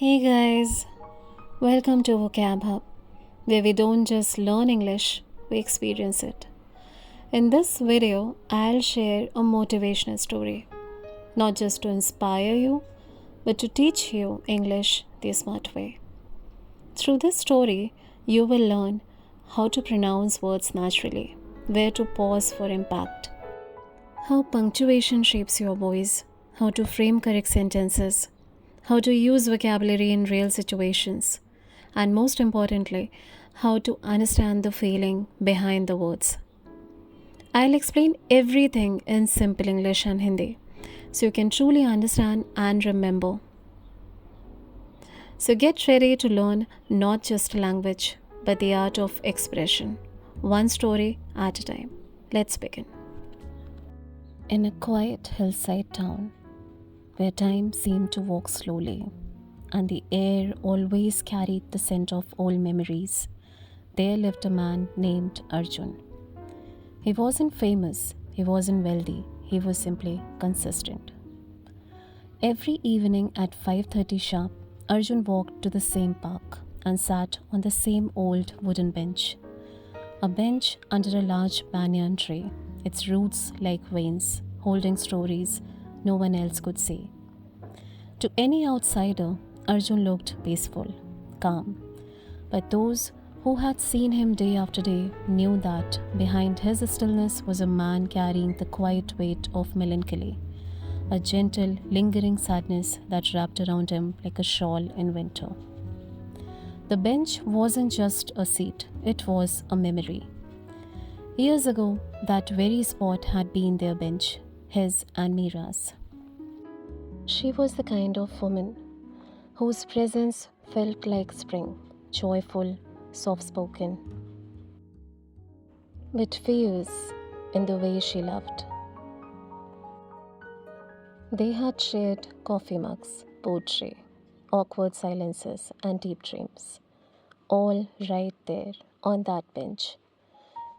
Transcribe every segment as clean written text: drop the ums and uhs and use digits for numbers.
Hey guys, welcome to Vocab Hub, where we don't just learn English, we experience it. In this video, I'll share a motivational story, not just to inspire you, but to teach you English the smart way. Through this story, you will learn how to pronounce words naturally, where to pause for impact, how punctuation shapes your voice, how to frame correct sentences, how to use vocabulary in real situations, and most importantly, how to understand the feeling behind the words. I'll explain everything in simple English and Hindi so you can truly understand and remember. So get ready to learn not just language but the art of expression, one story at a time. Let's begin. In a quiet hillside town, where time seemed to walk slowly, and the air always carried the scent of old memories, there lived a man named Arjun. He wasn't famous, he wasn't wealthy, he was simply consistent. Every evening at 5:30 sharp, Arjun walked to the same park and sat on the same old wooden bench. A bench under a large banyan tree, its roots like veins, holding stories no one else could see. To any outsider, Arjun looked peaceful, calm, but those who had seen him day after day knew that behind his stillness was a man carrying the quiet weight of melancholy, a gentle, lingering sadness that wrapped around him like a shawl in winter. The bench wasn't just a seat, it was a memory. Years ago, that very spot had been their bench, his and Mira's. She was the kind of woman whose presence felt like spring, joyful, soft spoken, but fierce in the way she loved. They had shared coffee mugs, poetry, awkward silences, and deep dreams, all right there on that bench.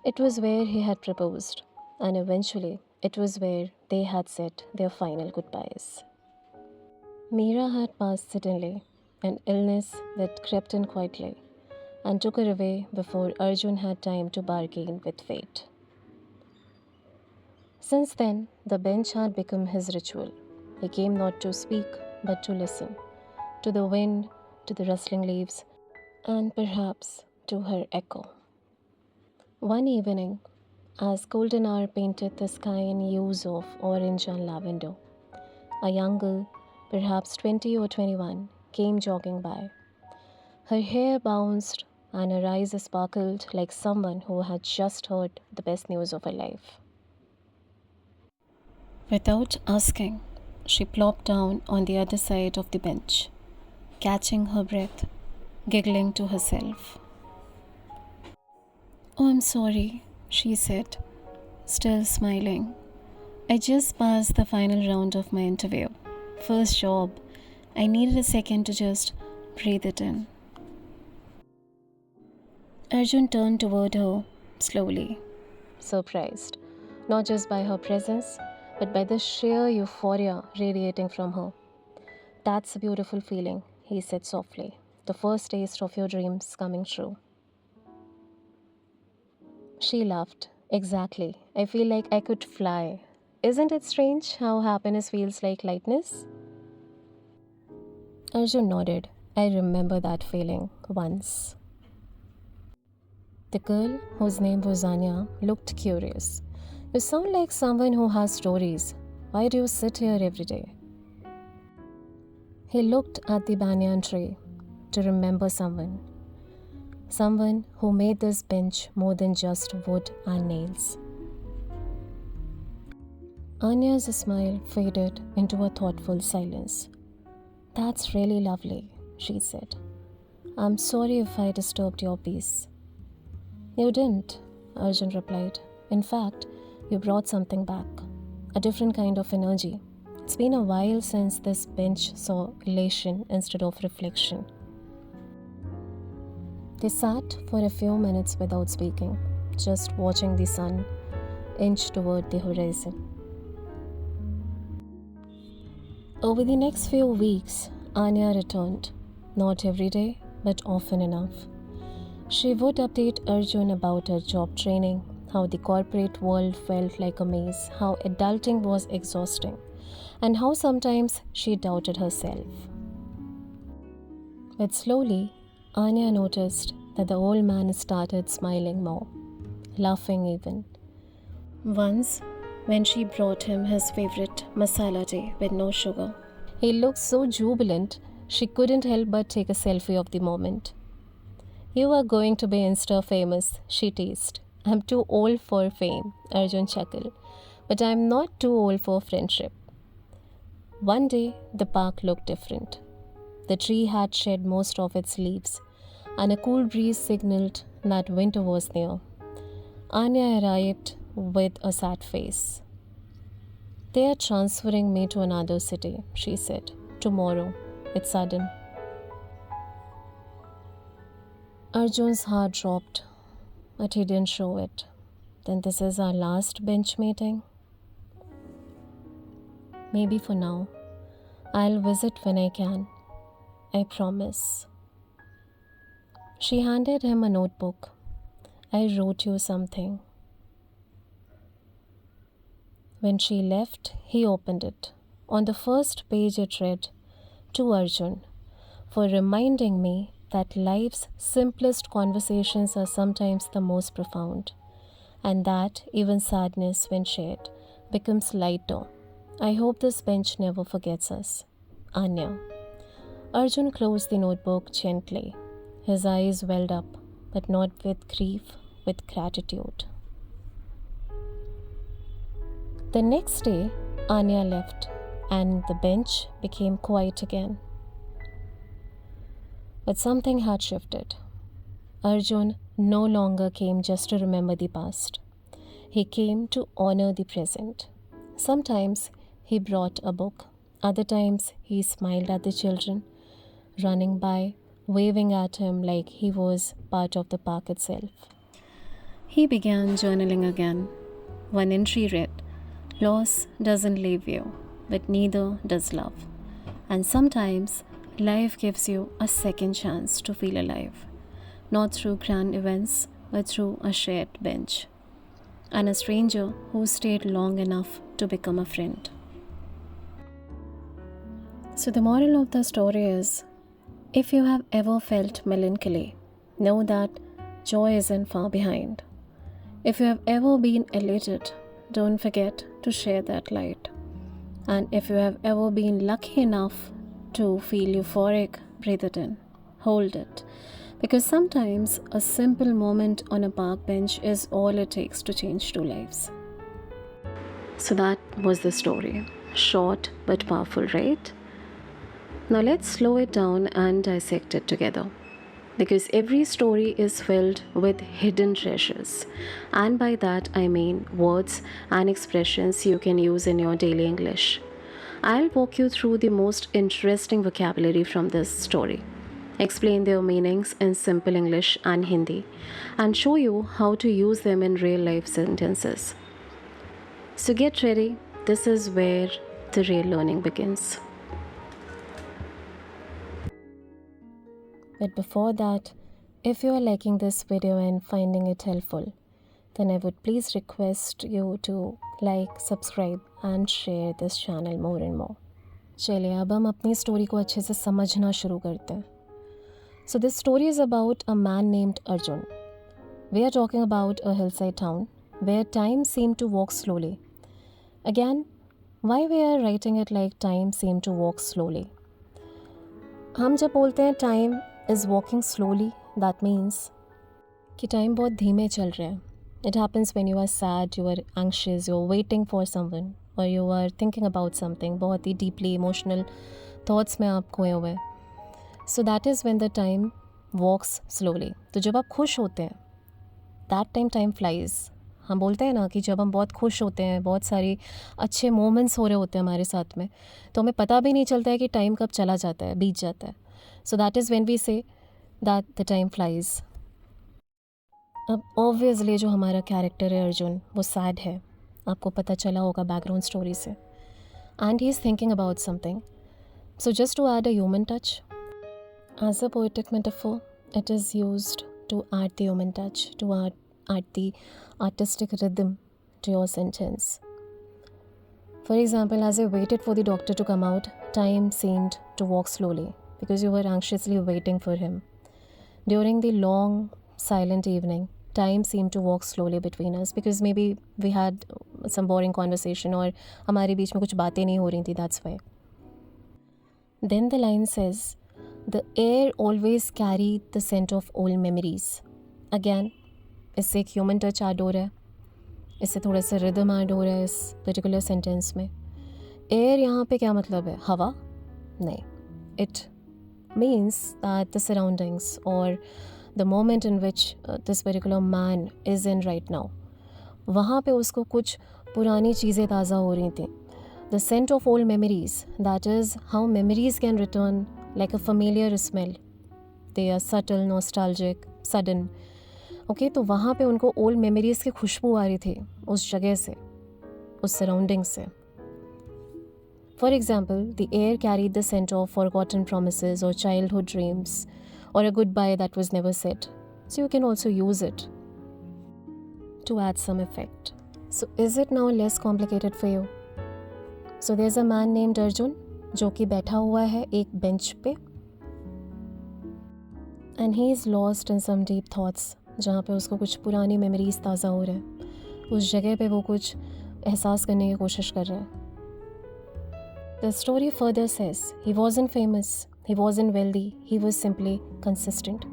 It was where he had proposed, and eventually it was where they had said their final goodbyes. Meera had passed suddenly, an illness that crept in quietly and took her away before Arjun had time to bargain with fate. Since then, the bench had become his ritual. He came not to speak, but to listen, to the wind, to the rustling leaves, and perhaps to her echo. One evening, as golden hour painted the sky in hues of orange and lavender, a young girl, perhaps 20 or 21, came jogging by. Her hair bounced and her eyes sparkled like someone who had just heard the best news of her life. Without asking, she plopped down on the other side of the bench, catching her breath, giggling to herself. "Oh, I'm sorry," she said, still smiling. "I just passed the final round of my interview. First job. I needed a second to just breathe it in." Arjun turned toward her slowly, surprised, not just by her presence, but by the sheer euphoria radiating from her. "That's a beautiful feeling," he said softly. "The first taste of your dreams coming true." She laughed. "Exactly. I feel like I could fly. Isn't it strange how happiness feels like lightness?" Arjun nodded. "I remember that feeling once." The girl, whose name was Anya, looked curious. "You sound like someone who has stories. Why do you sit here every day?" He looked at the banyan tree to remember someone. Someone who made this bench more than just wood and nails. Anya's smile faded into a thoughtful silence. "That's really lovely," she said. "I'm sorry if I disturbed your peace." "You didn't," Arjun replied. "In fact, you brought something back. A different kind of energy. It's been a while since this bench saw elation instead of reflection." They sat for a few minutes without speaking, just watching the sun inch toward the horizon. Over the next few weeks, Anya returned, Not every day, but often enough. She would update Arjun about her job training, how the corporate world felt like a maze, how adulting was exhausting, and how sometimes she doubted herself. But slowly, Anya noticed that the old man started smiling more, laughing even. Once, when she brought him his favorite masala tea with no sugar, he looked so jubilant she couldn't help but take a selfie of the moment. You are going to be Insta famous, she teased. I'm too old for fame, Arjun chuckled. But I'm not too old for friendship. One day, the park looked different. The tree had shed most of its leaves, and a cool breeze signaled that winter was near. Anya arrived with a sad face. They are transferring me to another city, she said. Tomorrow. It's sudden. Arjun's heart dropped, but he didn't show it. Then this is our last bench meeting? Maybe for now. I'll visit when I can. I promise. She handed him a notebook. I wrote you something. When she left, he opened it. On the first page it read, "To Arjun, for reminding me that life's simplest conversations are sometimes the most profound, and that even sadness, when shared, becomes lighter. I hope this bench never forgets us. Anya." Arjun closed the notebook gently. His eyes welled up, but not with grief, with gratitude. The next day, Anya left, and the bench became quiet again. But something had shifted. Arjun no longer came just to remember the past. He came to honor the present. Sometimes he brought a book. Other times he smiled at the children, running by, waving at him like he was part of the park itself. He began journaling again. One entry read, "Loss doesn't leave you, but neither does love. And sometimes life gives you a second chance to feel alive, not through grand events, but through a shared bench, and a stranger who stayed long enough to become a friend." So, the moral of the story is, if you have ever felt melancholy, know that joy isn't far behind. If you have ever been elated, don't forget to share that light. And if you have ever been lucky enough to feel euphoric, breathe it in, hold it. Because sometimes a simple moment on a park bench is all it takes to change two lives. So that was the story. Short but powerful, right? Now let's slow it down and dissect it together. Because every story is filled with hidden treasures. And by that I mean words and expressions you can use in your daily English. I'll walk you through the most interesting vocabulary from this story, explain their meanings in simple English and Hindi, and show you how to use them in real life sentences. So get ready, this is where the real learning begins. But before that, if you are liking this video and finding it helpful, then I would please request you to like, subscribe and share this channel more and more. चलिए अब हम अपनी story को अच्छे से समझना शुरू करते हैं. So this story is about a man named Arjun. We are talking about a hillside town where time seemed to walk slowly. Again, why we are writing it like time seemed to walk slowly? हम जब बोलते हैं time is walking slowly, that means कि time बहुत धीमे चल रहा है. It happens when you are sad, you are anxious, you are waiting for someone, or you are thinking about something. बहुत ही deeply emotional thoughts में आप खोए हुए. So that is when the time walks slowly. तो जब आप खुश होते हैं, that time flies. हम बोलते हैं ना कि जब हम बहुत खुश होते हैं, बहुत सारी अच्छे मोमेंट्स हो रहे होते हैं हमारे साथ में, तो हमें पता भी नहीं चलता है कि टाइम कब चला जाता है, बीत जाता है. So that is when we say that the time flies. अब ऑब्वियसली जो हमारा कैरेक्टर है अर्जुन, वो सैड है. आपको पता चला होगा बैकग्राउंड स्टोरी से. And he is thinking about something. So just to add a human touch, As a poetic metaphor, it is used to add the human touch, to add the artistic rhythm to your sentence. For example, as I waited for the doctor to come out, time seemed to walk slowly because you were anxiously waiting for him. During the long, silent evening, time seemed to walk slowly between us because maybe we had some boring conversation or हमारे बीच में कुछ बातें नहीं हो रही थी, that's why. Then the line says, the air always carried the scent of old memories. Again, इससे एक ह्यूमन टच ऐड हो रहा है, इससे थोड़ा सा रिदम ऐड हो रहा है इस पर्टिकुलर सेंटेंस में. एयर यहाँ पे क्या मतलब है? हवा? नहीं. It means that the surroundings or the moment in which this particular man is in right now, वहाँ पे उसको कुछ पुरानी चीज़ें ताज़ा हो रही थी. The scent of old memories, that is how memories can return like a familiar smell. They are subtle, nostalgic, sudden. Okay, तो वहाँ पे उनको old memories की खुशबू आ रही थी उस जगह से, उस सराउंडिंग से. For example, the air carried the scent of forgotten promises or childhood dreams or a goodbye that was never said. So you can also use it to add some effect. So is it now less complicated for you? So there's a man named Arjun जो कि बैठा हुआ है एक bench पे and he is lost in some deep thoughts जहाँ पे उसको कुछ पुरानी मेमोरीज ताज़ा हो रहे हैं. उस जगह पे वो कुछ एहसास करने की कोशिश कर रहा है. The story further says, he wasn't famous, he wasn't wealthy, he was simply consistent.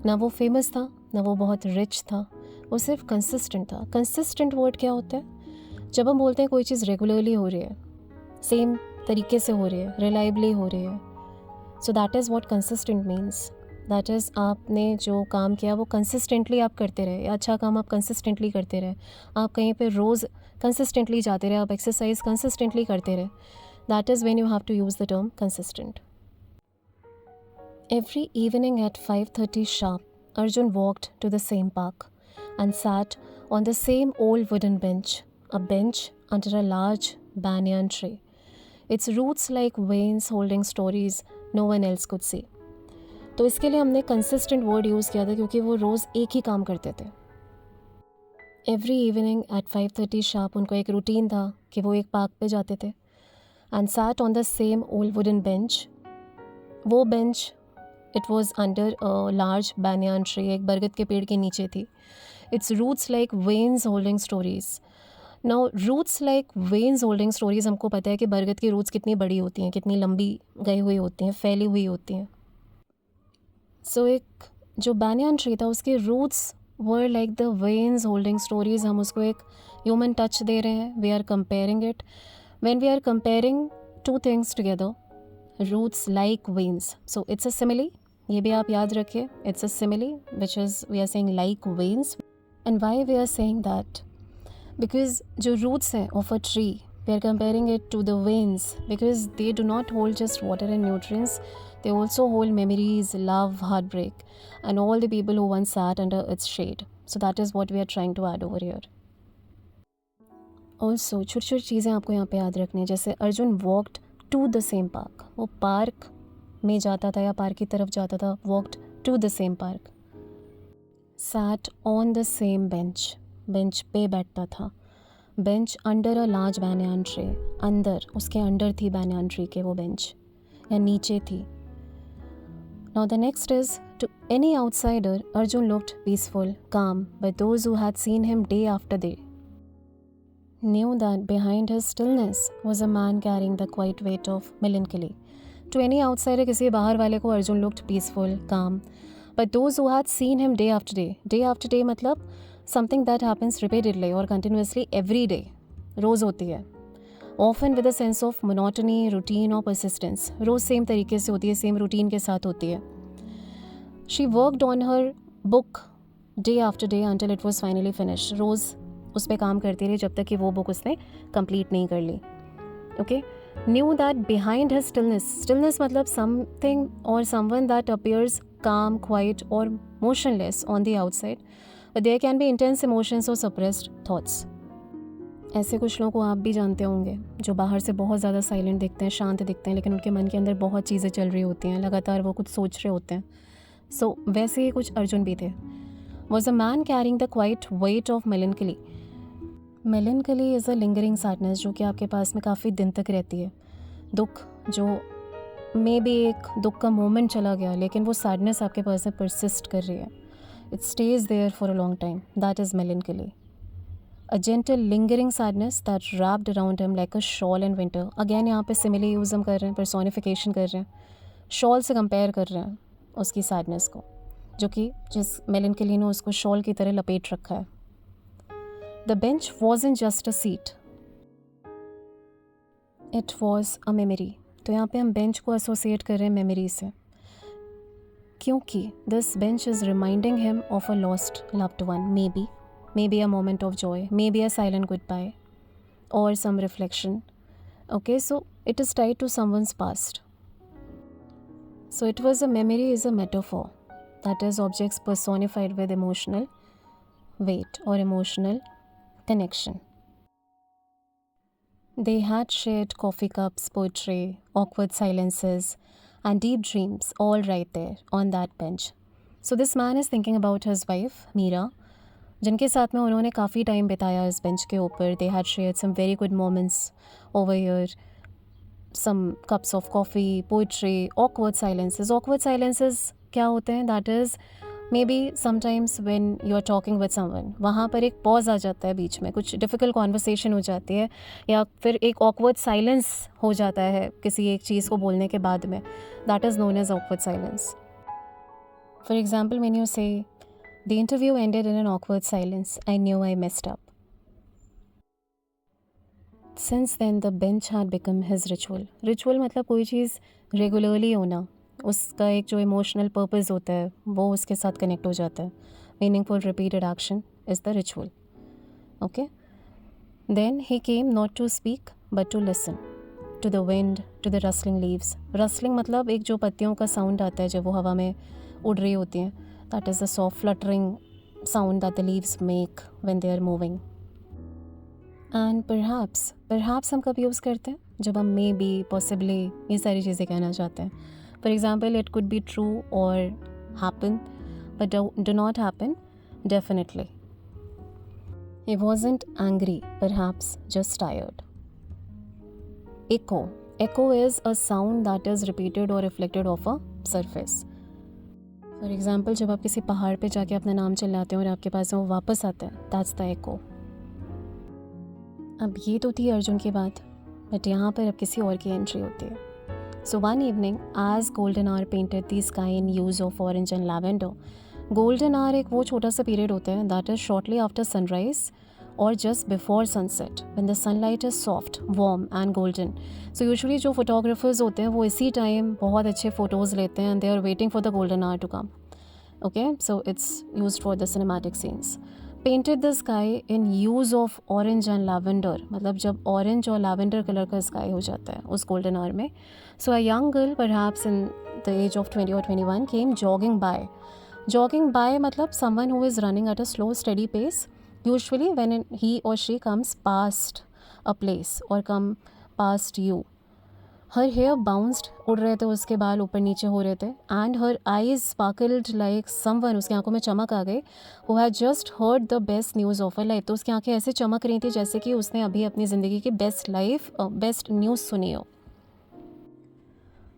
ना वो फेमस था, ना वो बहुत रिच था, वो सिर्फ कंसिस्टेंट था. कंसिस्टेंट वर्ड क्या होता है? जब हम बोलते हैं कोई चीज़ रेगुलरली हो रही है, सेम तरीके से हो रही है, रिलायबली हो रही है, सो that is what consistent means. That is आपने जो काम किया वो कंसिस्टेंटली आप करते रहे, या अच्छा काम आप कंसिस्टेंटली करते रहे, आप कहीं पे रोज़ कंसिस्टेंटली जाते रहे, आप एक्सरसाइज कंसिस्टेंटली करते रहे. That is when you have to use the term consistent. Every evening at 5:30 sharp, Arjun walked to the same park and sat on the same old wooden bench, a bench under a large banyan tree. Its roots like veins holding stories no one else could see. तो इसके लिए हमने consistent word use किया था क्योंकि वो रोज़ एक ही काम करते थे. Every evening at 5:30 sharp उनको एक रूटीन था कि वो एक पार्क पे जाते थे and sat on the same old wooden bench. वो bench, it was under a large banyan tree, एक बरगद के पेड़ के नीचे थी. Its roots like veins holding stories. Now roots like veins holding stories, हमको पता है कि बरगद की roots कितनी बड़ी होती हैं, कितनी लंबी गई हुई होती हैं, फैली हुई होती हैं. So एक जो banyan tree था उसके roots were like the veins holding stories. हम उसको एक human touch दे रहे हैं. We are comparing it. When we are comparing two things together, roots like veins. So it's a simile. ये भी आप याद रखिए. It's a simile which is we are saying like veins. And why we are saying that? Because जो roots है of a tree, we are comparing it to the veins because they do not hold just water and nutrients. They also hold memories, love, heartbreak, and all the people who once sat under its shade. So that is what we are trying to add over here. Also छोटी छोटी चीज़ें आपको यहाँ पे याद रखनी है. जैसे Arjun walked to the same park, वो पार्क में जाता था या पार्क की तरफ जाता था. Walked to the same park. Sat on the same bench, bench पे बैठता था. Bench under a large banyan tree, अंदर उसके अंडर थी बैनियान ट्री के वो बेंच, या नीचे थी. Now the next is to any outsider Arjun looked peaceful, calm, but those who had seen him day after day knew that behind his stillness was a man carrying the quiet weight of melancholy. To any outsider, किसी बाहर वाले को Arjun looked peaceful, calm. But those who had seen him day after day मतलब something that happens repeatedly or continuously every day, रोज़ होती है. Often with a sense of monotony, routine or persistence. रोज़ same तरीके से होती है, सेम रूटीन के साथ होती है. She worked on her book day after day until it was finally finished. रोज़ उस पर काम करती रही जब तक कि वो बुक उसने कंप्लीट नहीं कर ली. Okay. Knew that behind his stillness मतलब समथिंग और someone that appears calm, quiet or motionless on the outside, but there can be intense emotions or suppressed thoughts. ऐसे कुछ लोगों को आप भी जानते होंगे जो बाहर से बहुत ज़्यादा साइलेंट दिखते हैं, शांत दिखते हैं, लेकिन उनके मन के अंदर बहुत चीज़ें चल रही होती हैं, लगातार वो कुछ सोच रहे होते हैं. सो वैसे ही कुछ अर्जुन भी थे. Was a man carrying the quite weight of मेलनकली. मेलनकली is a lingering sadness जो कि आपके पास में काफ़ी दिन तक रहती है. दुख जो मे बी एक दुख का मोमेंट चला गया, लेकिन वो सैडनेस आपके पास में परसिस्ट कर रही है. It stays there for a long time. That is melancholy. A gentle lingering sadness that wrapped around him like a shawl in winter. Again यहाँ पे simile यूज़ हम कर रहे हैं, personification कर रहे हैं, शॉल से कंपेयर कर रहे हैं उसकी सैडनेस को, जो कि जिस मेलनकली ने उसको शॉल की तरह लपेट रखा है. The bench wasn't just a seat, it was a memory. तो यहाँ पे हम बेंच को एसोसिएट कर रहे हैं मेमोरी से, क्योंकि this bench is reminding him of a lost loved one. Maybe a moment of joy, maybe a silent goodbye, or some reflection. Okay, so it is tied to someone's past. So it was a memory is a metaphor, that is objects personified with emotional weight or emotional connection. They had shared coffee cups, poetry, awkward silences, and deep dreams all right there on that bench. So this man is thinking about his wife, Meera, जिनके साथ में उन्होंने काफ़ी time बिताया इस bench के ऊपर. They had shared some very good moments over here, some cups of coffee, poetry, awkward silences. Awkward silences क्या होते हैं? That is maybe sometimes when you are talking with someone, वहाँ पर एक पॉज आ जाता है बीच में, कुछ डिफ़िकल्ट कॉन्वर्सेशन हो जाती है, या फिर एक ऑकवर्ड साइलेंस हो जाता है किसी एक चीज़ को बोलने के बाद में. That is known as awkward silence. For example, when you say The interview ended in an awkward silence. I knew I messed up. Since then, the bench had become his ritual. Ritual मतलब कोई चीज़ regularly होना, उसका एक जो emotional purpose होता है वो उसके साथ कनेक्ट हो जाता है. Meaningful repeated action is the ritual. Okay. Then he came not to speak but to listen. To the wind, to the rustling leaves. Rustling मतलब एक जो पत्तियों का साउंड आता है जब वो हवा में उड़ रही होती हैं. That is the soft fluttering sound that the leaves make when they are moving. And perhaps हम कब यूज़ करते हैं? जब हम maybe, possibly ये सारी चीज़ें कहना चाहते हैं. For example, it could be true or happen, but do not happen, definitely. He wasn't angry, perhaps just tired. Echo is a sound that is repeated or reflected off a surface. For example, जब आप किसी पहाड़ पे जाके अपना नाम चिल्लाते हैं और आपके पास वो वापस आता है, दैट्स द एको. अब ये तो थी अर्जुन की बात, बट यहाँ पर अब किसी और की एंट्री होती है. So one evening as golden hour painted the sky in hues of orange and lavender. Golden hour एक वो छोटा सा पीरियड होता है that is shortly after sunrise और just before sunset, when the sunlight is soft, warm and golden. So usually जो photographers होते हैं वो इसी टाइम बहुत अच्छे फ़ोटोज़ लेते हैं, and they are waiting for the golden hour to come. Okay, so it's used for the cinematic scenes. Painted the sky in hues of orange and lavender, मतलब जब ऑरेंज और लैवेंडर कलर का sky हो जाता है उस golden hour में. So a young girl perhaps in the age of 20 or 21 came jogging by. Jogging by मतलब someone who is running at a slow steady pace. Usually when he or she comes past a place or come past you. Her hair bounced, उड़ रहे थे उसके बाल, ऊपर नीचे हो रहे थे, and her eyes sparkled like someone, उसकी आंखों में चमक आ गई, who had just heard the best news of her life. तो उसकी आंखें ऐसे चमक रही थी जैसे कि उसने अभी अपनी ज़िंदगी की बेस्ट न्यूज़ सुनी हो.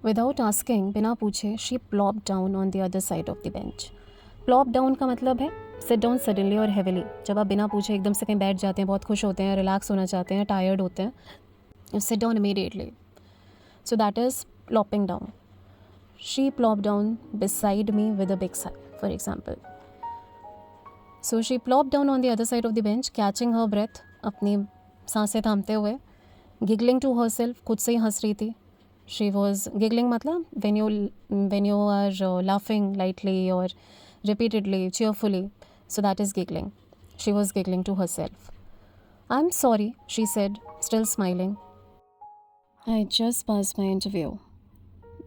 Without asking, बिना पूछे, she plopped down on the other side of the bench. Plop down का मतलब है सिट डाउन सडनली और हेविली. जब आप बिना पूछे एकदम से कहीं बैठ जाते हैं, बहुत खुश होते हैं, रिलैक्स होना चाहते हैं, टायर्ड होते हैं, you sit down immediately. So that is plopping down. She plop down beside me with a big sigh, for example. So she plop down on the other side of the bench, catching her breath, अपनी सांसें थामते हुए, giggling to her self, खुद से ही हंस रही थी. She was giggling मतलब when you are laughing lightly or repeatedly, cheerfully. So that is giggling. She was giggling to herself. I'm sorry, she said, still smiling. I just passed my interview.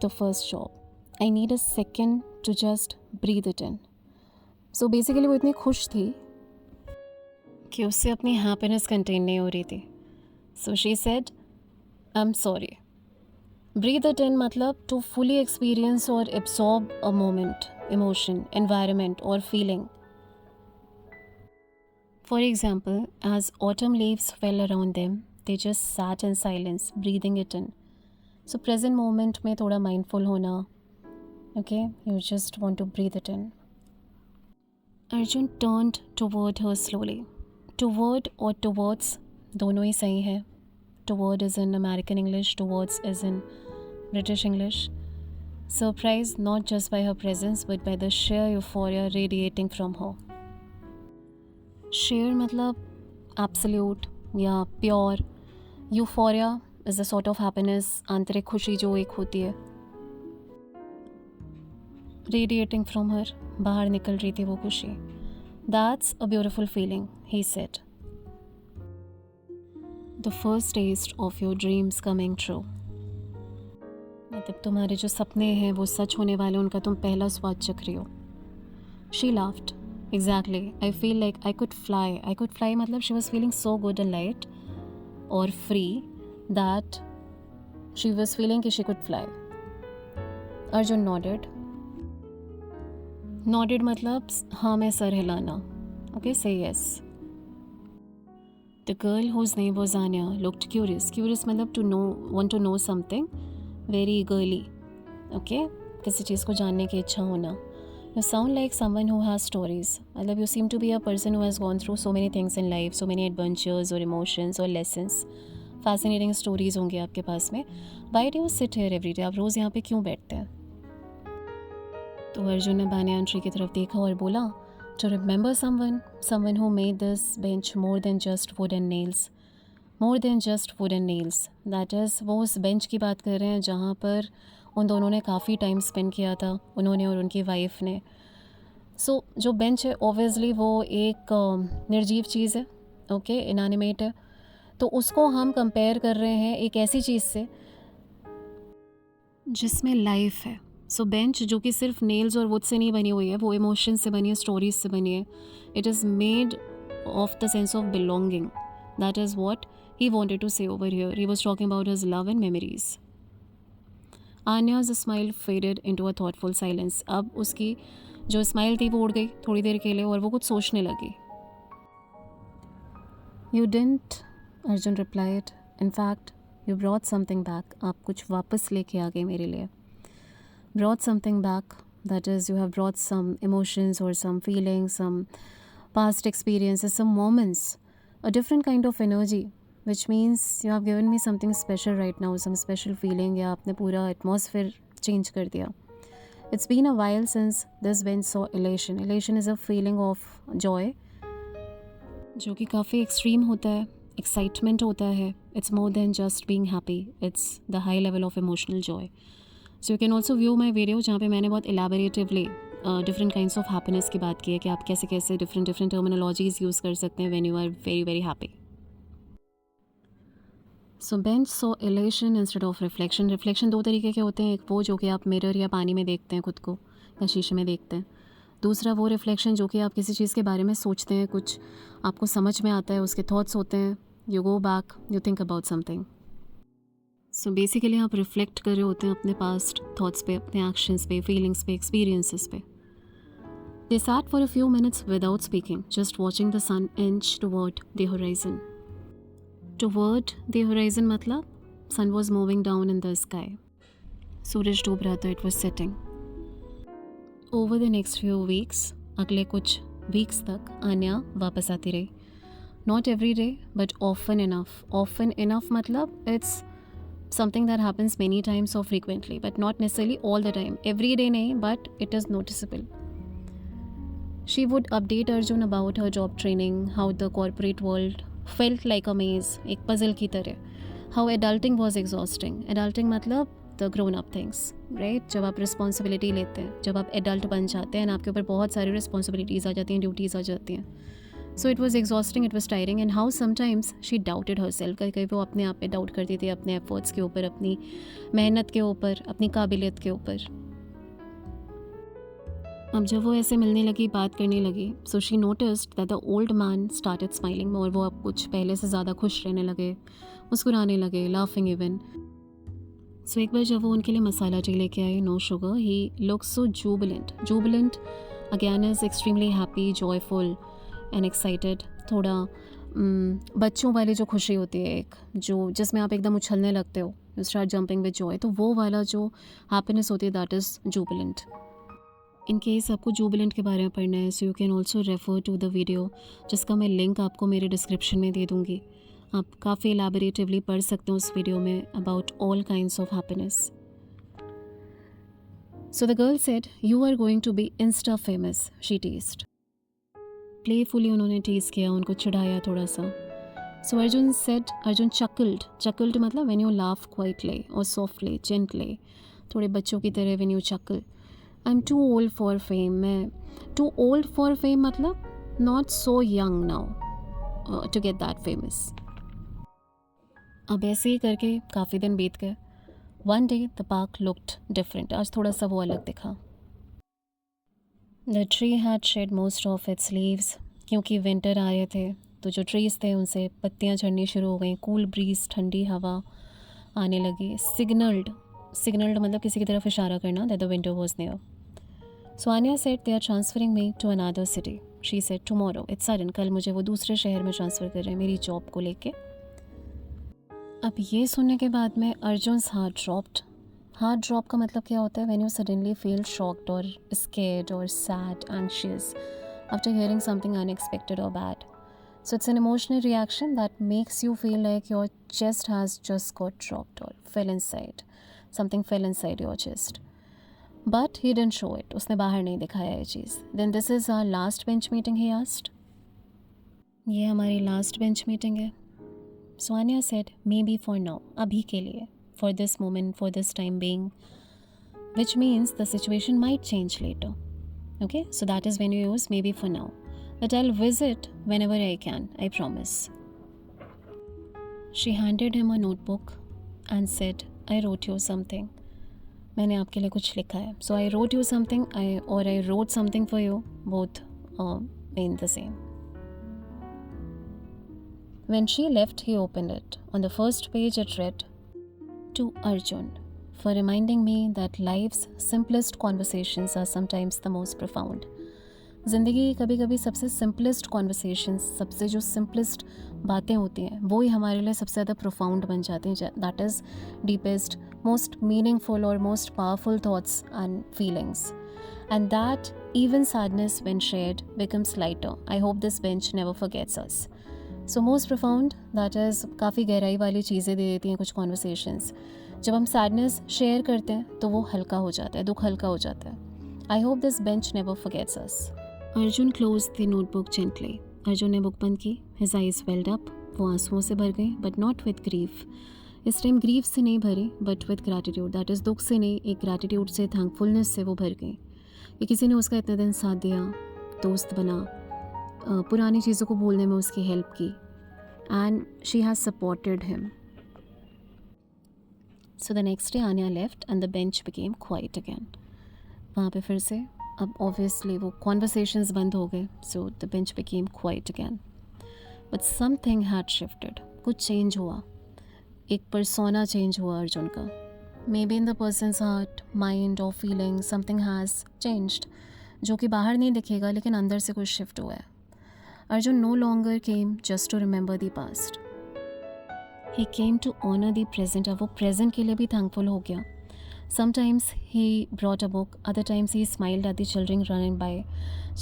The first job. I need a second to just breathe it in. So basically वो इतनी खुश थी कि उससे अपनी happiness contain नहीं हो रही थी. So she said, I am sorry. Breathe it in मतलब टू फुली एक्सपीरियंस और absorb a moment, emotion, environment और feeling. For example, as autumn leaves fell around them, they just sat in silence, breathing it in. So present moment में थोड़ा mindful होना, okay? You just want to breathe it in. Arjun turned toward her slowly. Toward or towards, दोनों ही सही है. Toward is in American English, towards is in British English. Surprised not just by her presence but by the sheer euphoria radiating from her. Share मतलब absolute या pure. Euphoria is a sort of happiness, आंतरिक खुशी जो एक होती है. Radiating from her, बाहर निकल रही थी वो खुशी. That's a beautiful feeling, he said. The first taste of your dreams coming true. मतलब तुम्हारे जो सपने हैं वो सच होने वाले, उनका तुम पहला स्वाद चख रही हो. She laughed. Exactly. I feel like I could fly. I could fly मतलब she was feeling so good and light or free that she was feeling कि she could fly. Arjun nodded. Nodded मतलब हाँ में sir हिलाना. Okay, say yes. The girl whose name was Anya looked curious. Curious मतलब to know, want to know something very eagerly. Okay, किसी चीज़ को जानने की इच्छा होना. You sound like someone who has stories. मतलब you seem to be a person who has gone through so many things in life, so many adventures or emotions or lessons. Fascinating stories होंगी आपके पास में. Why do you sit here every day? आप रोज़ यहाँ पे क्यों बैठते हैं? तो अर्जुन ने banyan tree की तरफ देखा और बोला, to remember someone who made this bench more than just wood and nails. More than just wood and nails. That is, वो उस bench की बात कर रहे हैं जहाँ पर उन दोनों ने काफ़ी टाइम स्पेंड किया था, उन्होंने और उनकी वाइफ ने. सो जो बेंच है ऑब्वियसली वो एक निर्जीव चीज़ है, ओके, इनएनिमेट है. तो उसको हम कंपेयर कर रहे हैं एक ऐसी चीज़ से जिसमें लाइफ है. सो बेंच जो कि सिर्फ नेल्स और वुड से नहीं बनी हुई है, वो इमोशन से बनी है, स्टोरीज से बनी है. It is made of the sense of belonging. That is what he wanted to say over here. He was talking about his love and memories. Anya's smile faded into a thoughtful silence. अब उसकी जो smile थी वो उड़ गई थोड़ी देर के लिए और वो कुछ सोचने लगी. You didn't, Arjun replied. In fact, you brought something back. आप कुछ वापस लेके आ गए मेरे लिए. Brought something back. That is, you have brought some emotions or some feelings, some past experiences, some moments, a different kind of energy. Which means you have given me something special right now, some special feeling, या आपने पूरा atmosphere change कर दिया. It's been a while since this bench saw elation. Elation is a feeling of joy, जो कि काफ़ी extreme होता है, excitement होता है. It's more than just being happy. It's the high level of emotional joy. So you can also view my video जहाँ पे मैंने बहुत elaboratively different kinds of happiness की बात की है कि आप कैसे कैसे different terminologies use कर सकते हैं when you are very very happy. So bench so elation instead of reflection. Reflection दो तरीके के होते हैं. एक वो जो कि आप मिरर या पानी में देखते हैं खुद को या शीशे में देखते हैं. दूसरा वो रिफ्लेक्शन जो कि आप किसी चीज़ के बारे में सोचते हैं, कुछ आपको समझ में आता है, उसके थॉट्स होते हैं, you go back, you think about something. So basically आप रिफ्लेक्ट कर रहे होते हैं अपने पास्ट थॉट्स पे, अपने एक्शंस पे, फीलिंग्स पे, एक्सपीरियंसेस पे. They sat for a few minutes without speaking, just watching the sun inch toward the horizon. Toward the horizon मतलब sun was moving down in the sky. सूरज डूब रहा था, it was setting. Over the next few weeks, अगले कुछ weeks तक आन्या वापस आती रही. Not every day, but often enough. Often enough मतलब it's something that happens many times or frequently, but not necessarily all the time. Every day नहीं, but it is noticeable. She would update Arjun about her job training, how the corporate world felt like a maze, एक puzzle की तरह. How adulting was exhausting. Adulting मतलब the grown up things, right? जब आप responsibility लेते हैं, जब आप adult बन जाते हैं, आपके ऊपर बहुत सारी responsibilities आ जाती हैं, duties आ जाती हैं. So it was exhausting, it was tiring, and how sometimes she doubted herself. कहीं वो अपने आप पे डाउट करती थी, अपने efforts के ऊपर, अपनी मेहनत के ऊपर, अपनी काबिलियत के ऊपर. अब जब वो ऐसे मिलने लगी, बात करने लगी, so she noticed that the old man started smiling, और वो अब कुछ पहले से ज़्यादा खुश रहने लगे, मुस्कुराने लगे, लाफिंग इवन। सो एक बार जब वो उनके लिए मसाला टी लेके आए, no sugar, he look so jubilant again is extremely happy, joyful and excited. थोड़ा बच्चों वाली जो खुशी होती है एक, जो जिसमें आप एकदम उछलने लगते हो, you start jumping with joy, तो वो वाला जो हैप्पीनेस होती है, that is jubilant. In case आपको जूबिलेंट के बारे में पढ़ना है, so you can also refer to the video, जिसका मैं लिंक आपको मेरे डिस्क्रिप्शन में दे दूँगी। आप काफ़ी एलैबोरेटिवली पढ़ सकते हो उस वीडियो में about all kinds of happiness. So the girl said, you are going to be insta famous, she teased. Playfully उन्होंने टीज़ किया, उनको चिढ़ाया थोड़ा सा। So Arjun said, Arjun chuckled मतलब व्हेन यू लाफ क्वाइटली और सॉफ्टली, जेंटली, थोड़े बच्चों की तरह, when you chuckle. I am too old for fame, मैं टू ओल्ड फॉर फेम मतलब not so young now to get that famous. अब ऐसे ही करके काफ़ी दिन बीत गए। One day the park looked different, आज थोड़ा सा वो अलग दिखा। The tree had shed most of its leaves, क्योंकि विंटर आ रहे थे तो जो ट्रीज़ थे उनसे पत्तियां झड़नी शुरू हो गई। कूल ब्रीज, ठंडी हवा आने लगी। सिग्नल्ड मतलब किसी की तरफ इशारा करना, that the winter was near. So Anya said, they are transferring me to another city. She said, tomorrow, it's sudden, कल मुझे वो दूसरे शहर में ट्रांसफ़र कर रहे हैं मेरी जॉब को लेके। अब ये सुनने के बाद में अर्जुन्स हार्ट ड्रॉप का मतलब क्या होता है? When you suddenly feel shocked और स्केर्ड और sad, anxious after hearing something unexpected और bad. So it's an emotional reaction that makes you feel like your chest has just got dropped or fell inside. Something fell inside your chest. But he didn't show it. उसने बाहर नहीं दिखाया ये चीज़. Then this is our last bench meeting, he asked. ये हमारी last bench meeting है. So Anya said, maybe for now, अभी के लिए, for this moment, for this time being, which means the situation might change later. Okay, so that is when you use maybe for now. But I'll visit whenever I can, I promise. She handed him a notebook and said, I wrote you something. मैंने आपके लिए कुछ लिखा है. So I wrote you something, I wrote something for you. Both mean the same. When she left, he opened it. On the first page, it read, To Arjun, for reminding me that life's simplest conversations are sometimes the most profound. ज़िंदगी की कभी कभी सबसे simplest conversations, सबसे जो simplest बातें होती हैं, वो ही हमारे लिए सबसे ज़्यादा प्रोफाउंड बन जाती हैं. That is deepest, most meaningful और most powerful thoughts and feelings. And that even sadness when shared becomes lighter. I hope this bench never forgets us. So most profound, that is काफ़ी गहराई वाली चीज़ें दे देती हैं कुछ कॉन्वर्सेशंस. जब हम सैडनेस शेयर करते हैं तो वो हल्का हो जाता है, दुख हल्का हो जाता है. आई hope this bench never forgets us. Arjun close the notebook gently. Arjun ने बुक बंद की. His eyes weld up. वो आंसुओं से भर गई, बट नॉट विद ग्रीफ. इस टाइम ग्रीफ से नहीं भरी, but with gratitude. That is दुख से नहीं, एक ग्रैटिट्यूड से, थैंकफुलनेस से वो भर गई कि किसी ने उसका इतने दिन साथ दिया, दोस्त बना, पुरानी चीज़ों को भूलने में उसकी हेल्प की. And she has supported him. So the next day Anya left and the bench became quiet again. वहाँ पे फिर से अब ऑब्वियसली वो कॉन्वर्सेशंस बंद हो गए. So the bench became quiet again. But something had shifted. कुछ चेंज हुआ, एक परसोना चेंज हुआ अर्जुन का. May be in the persons heart, mind और फीलिंग समथिंग हैज़ चेंज्ड, जो कि बाहर नहीं दिखेगा लेकिन अंदर से कुछ शिफ्ट हुआ है. Arjun no longer came just to remember the past. He came to honour the present. अब वो प्रेजेंट के लिए भी थैंकफुल हो गया. Sometimes he brought a book, other times he smiled at the children running by.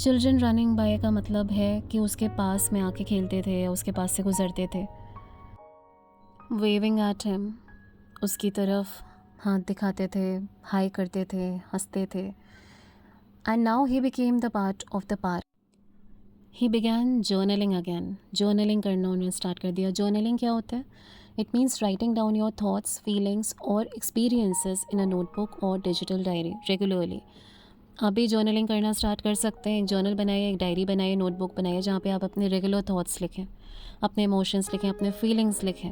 Children running by का मतलब है कि उसके पास में आके खेलते थे या उसके पास से गुजरते थे. Waving at him, उसकी तरफ हाथ दिखाते थे, हाई करते थे, हंसते थे. And now he became the part of the park. He began journaling again. Journaling करना उन्होंने स्टार्ट कर दिया. Journaling क्या होता है? It means writing down your thoughts, feelings or experiences in a notebook or digital diary regularly. आप भी journaling करना स्टार्ट कर सकते हैं. एक जर्नल बनाइए, एक डायरी बनाइए, नोटबुक बनाइए, जहाँ पे आप अपने रेगुलर थॉट्स लिखें, अपने इमोशंस लिखें, अपने फीलिंग्स लिखें.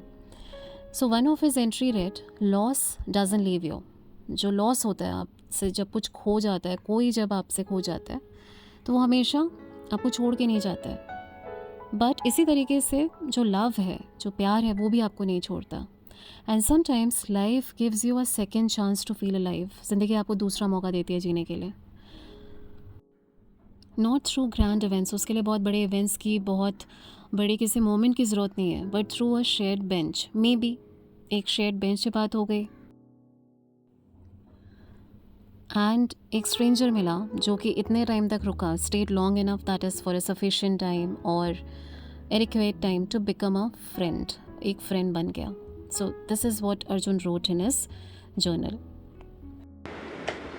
So one of his entry red, loss doesn't leave you. जो लॉस होता है, आप से जब कुछ खो जाता है, कोई जब आपसे खो जाता है, तो वो हमेशा आपको छोड़ के नहीं जाता है। बट इसी तरीके से जो लव है, जो प्यार है, वो भी आपको नहीं छोड़ता। And sometimes life gives you a second chance to feel alive. ज़िंदगी आपको दूसरा मौका देती है जीने के लिए। नॉट थ्रू ग्रैंड इवेंट्स, उसके लिए बहुत बड़े इवेंट्स की, बहुत बड़े किसी मोमेंट की ज़रूरत नहीं है, but through a shared bench. May be एक शेयर्ड बेंच से बात हो गई एंड एक स्ट्रेंजर मिला जो कि इतने टाइम तक रुका, stayed long enough that is for a sufficient time और adequate time to become a friend. एक फ्रेंड बन गया। So this is what Arjun wrote in his journal.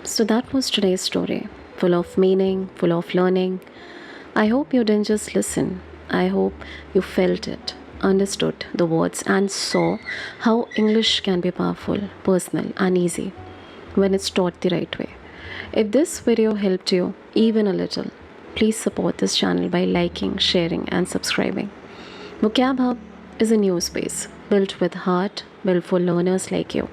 So that was today's story, full of meaning, full of learning. I hope you didn't just listen. I hope you felt it, understood the words, and saw how English can be powerful, personal, and easy when it's taught the right way. If this video helped you even a little, please support this channel by liking, sharing, and subscribing. Vocab Hub is a new space built with heart, built for learners like you.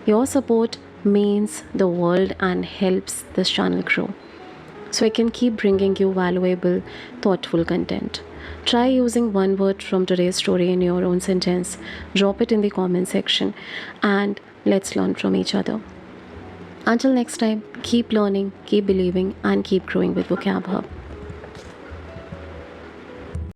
Your support means the world and helps this channel grow, so I can keep bringing you valuable, thoughtful content. Try using one word from today's story in your own sentence. Drop it in the comment section and let's learn from each other. Until next time, keep learning, keep believing, and keep growing with Vocab Hub.